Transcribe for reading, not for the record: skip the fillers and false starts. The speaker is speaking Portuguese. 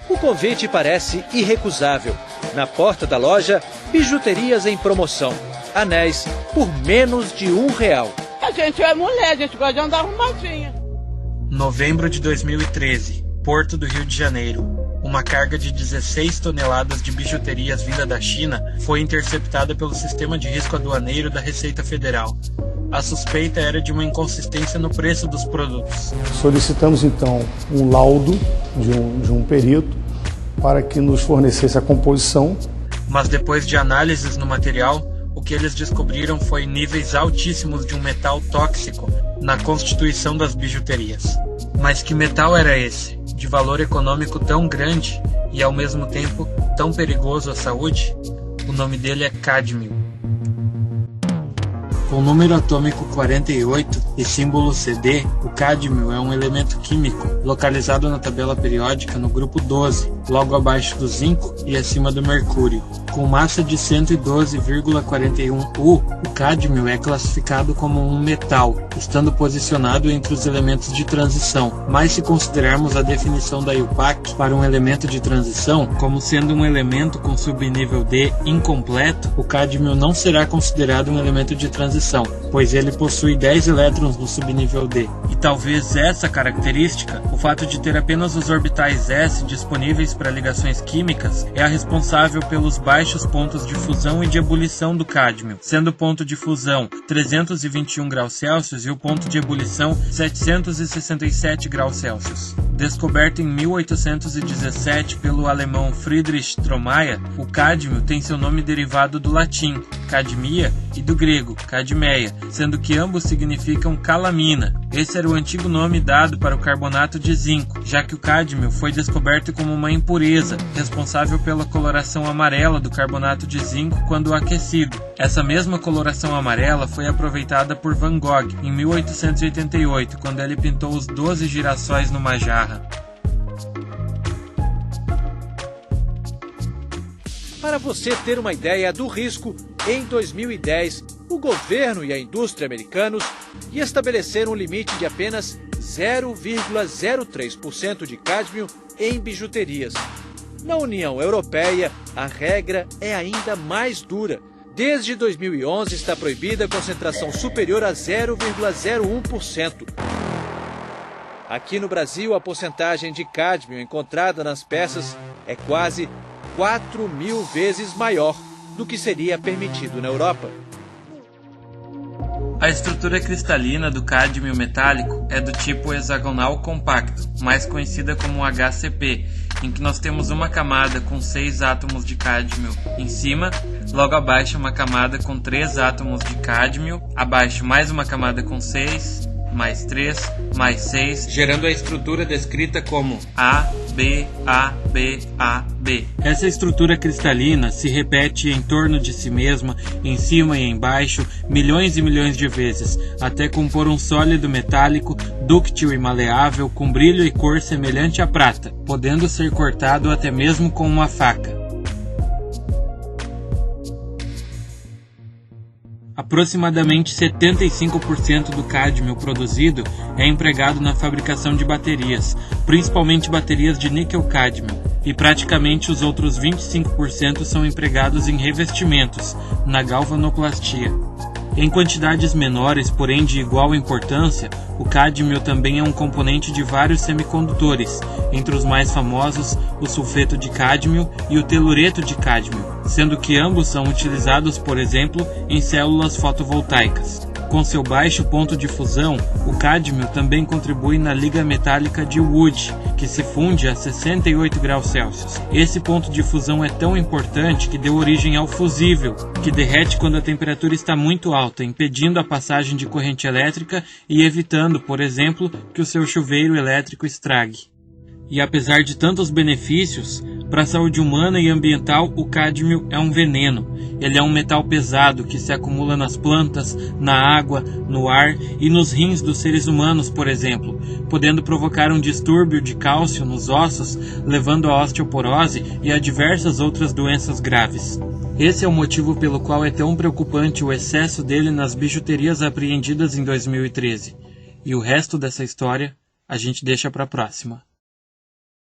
O convite parece irrecusável. Na porta da loja, bijuterias em promoção. Anéis por menos de R$1. A gente é mulher, a gente gosta de andar arrumadinha. Novembro de 2013, Porto do Rio de Janeiro. Uma carga de 16 toneladas de bijuterias vinda da China foi interceptada pelo Sistema de Risco Aduaneiro da Receita Federal. A suspeita era de uma inconsistência no preço dos produtos. Solicitamos então um laudo de um perito para que nos fornecesse a composição. Mas depois de análises no material, o que eles descobriram foi níveis altíssimos de um metal tóxico na constituição das bijuterias. Mas que metal era esse, de valor econômico tão grande e ao mesmo tempo tão perigoso à saúde? O nome dele é cádmio. Com número atômico 48 e símbolo CD, o cádmio é um elemento químico localizado na tabela periódica no grupo 12, logo abaixo do zinco e acima do mercúrio. Com massa de 112,41 U, o cádmio é classificado como um metal, estando posicionado entre os elementos de transição. Mas se considerarmos a definição da IUPAC para um elemento de transição como sendo um elemento com subnível D incompleto, o cádmio não será considerado um elemento de transição, pois ele possui 10 elétrons no subnível D. E talvez essa característica, o fato de ter apenas os orbitais S disponíveis para ligações químicas, é a responsável pelos baixos pontos de fusão e de ebulição do cádmio, sendo o ponto de fusão 321 graus Celsius e o ponto de ebulição 767 graus Celsius. Descoberto em 1817 pelo alemão Friedrich Stromeyer, o cádmio tem seu nome derivado do latim, cadmia, e do grego, cadmeia, sendo que ambos significam calamina. Esse era o antigo nome dado para o carbonato de zinco, já que o cádmio foi descoberto como uma impureza, responsável pela coloração amarela do carbonato de zinco quando aquecido. Essa mesma coloração amarela foi aproveitada por Van Gogh em 1888, quando ele pintou os 12 girassóis numa jarra. Para você ter uma ideia do risco, em 2010, o governo e a indústria americanos estabeleceram um limite de apenas 0,03% de cádmio em bijuterias. Na União Europeia, a regra é ainda mais dura. Desde 2011 está proibida a concentração superior a 0,01%. Aqui no Brasil, a porcentagem de cádmio encontrada nas peças é quase 4.000 vezes maior do que seria permitido na Europa. A estrutura cristalina do cádmio metálico é do tipo hexagonal compacto, mais conhecida como HCP, em que nós temos uma camada com 6 átomos de cádmio em cima, logo abaixo uma camada com 3 átomos de cádmio, abaixo mais uma camada com 6, mais 3, mais 6, gerando a estrutura descrita como A, B, A, B, A, B. Essa estrutura cristalina se repete em torno de si mesma, em cima e embaixo, milhões e milhões de vezes, até compor um sólido metálico, dúctil e maleável, com brilho e cor semelhante à prata, podendo ser cortado até mesmo com uma faca. Aproximadamente 75% do cádmio produzido é empregado na fabricação de baterias, principalmente baterias de níquel-cádmio, e praticamente os outros 25% são empregados em revestimentos, na galvanoplastia. Em quantidades menores, porém de igual importância, o cádmio também é um componente de vários semicondutores, entre os mais famosos o sulfeto de cádmio e o telureto de cádmio, sendo que ambos são utilizados, por exemplo, em células fotovoltaicas. Com seu baixo ponto de fusão, o cádmio também contribui na liga metálica de Wood, que se funde a 68 graus Celsius. Esse ponto de fusão é tão importante que deu origem ao fusível, que derrete quando a temperatura está muito alta, impedindo a passagem de corrente elétrica e evitando, por exemplo, que o seu chuveiro elétrico estrague. E apesar de tantos benefícios, para a saúde humana e ambiental, o cádmio é um veneno. Ele é um metal pesado que se acumula nas plantas, na água, no ar e nos rins dos seres humanos, por exemplo, podendo provocar um distúrbio de cálcio nos ossos, levando à osteoporose e a diversas outras doenças graves. Esse é o motivo pelo qual é tão preocupante o excesso dele nas bijuterias apreendidas em 2013. E o resto dessa história a gente deixa para a próxima.